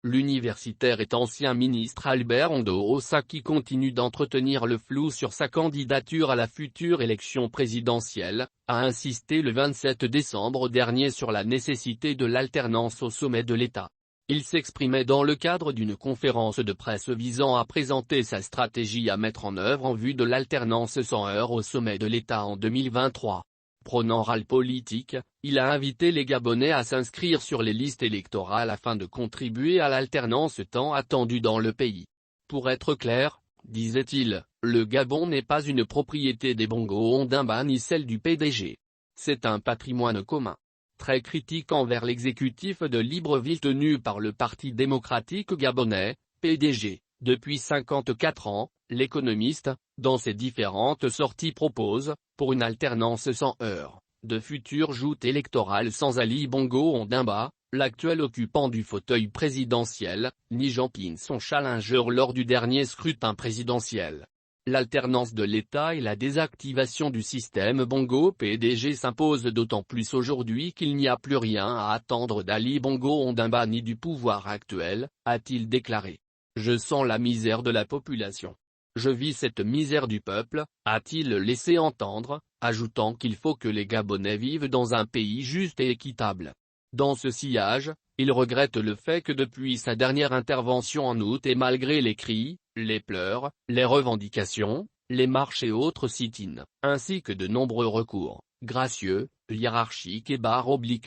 L'universitaire et ancien ministre Albert Ondo-Ossa, qui continue d'entretenir le flou sur sa candidature à la future élection présidentielle, a insisté le 27 décembre dernier sur la nécessité de l'alternance au sommet de l'État. Il s'exprimait dans le cadre d'une conférence de presse visant à présenter sa stratégie à mettre en œuvre en vue de l'alternance sans heurts au sommet de l'État en 2023. Prônant râle politique, il a invité les Gabonais à s'inscrire sur les listes électorales afin de contribuer à l'alternance tant attendue dans le pays. Pour être clair, disait-il, le Gabon n'est pas une propriété des Bongo-Ondimba ni celle du PDG. C'est un patrimoine commun. Très critique envers l'exécutif de Libreville tenu par le Parti démocratique gabonais, PDG, depuis 54 ans, l'économiste, dans ses différentes sorties propose, pour une alternance sans heurts, de futures joutes électorales sans Ali Bongo Ondimba, l'actuel occupant du fauteuil présidentiel, ni Jean Ping son challenger lors du dernier scrutin présidentiel. L'alternance de l'État et la désactivation du système Bongo PDG s'imposent d'autant plus aujourd'hui qu'il n'y a plus rien à attendre d'Ali Bongo Ondimba ni du pouvoir actuel, a-t-il déclaré. Je sens la misère de la population. Je vis cette misère du peuple, a-t-il laissé entendre, ajoutant qu'il faut que les Gabonais vivent dans un pays juste et équitable. Dans ce sillage, il regrette le fait que depuis sa dernière intervention en août et malgré les cris, les pleurs, les revendications, les marches et autres sit-ins, ainsi que de nombreux recours, gracieux, hiérarchiques et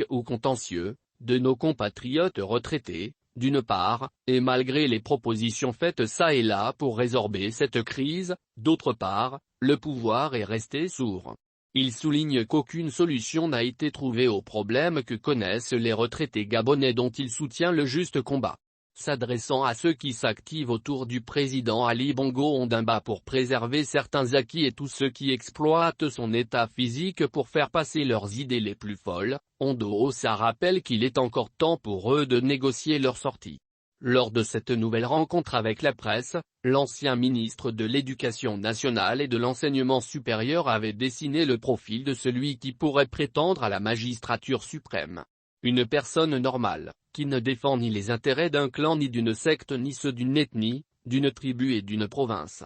ou contentieux, de nos compatriotes retraités, d'une part, et malgré les propositions faites ça et là pour résorber cette crise, d'autre part, le pouvoir est resté sourd. Il souligne qu'aucune solution n'a été trouvée aux problèmes que connaissent les retraités gabonais dont il soutient le juste combat. S'adressant à ceux qui s'activent autour du président Ali Bongo Ondimba pour préserver certains acquis et tous ceux qui exploitent son état physique pour faire passer leurs idées les plus folles, Ondo-Ossa rappelle qu'il est encore temps pour eux de négocier leur sortie. Lors de cette nouvelle rencontre avec la presse, l'ancien ministre de l'Éducation nationale et de l'Enseignement supérieur avait dessiné le profil de celui qui pourrait prétendre à la magistrature suprême. Une personne normale, qui ne défend ni les intérêts d'un clan ni d'une secte ni ceux d'une ethnie, d'une tribu et d'une province.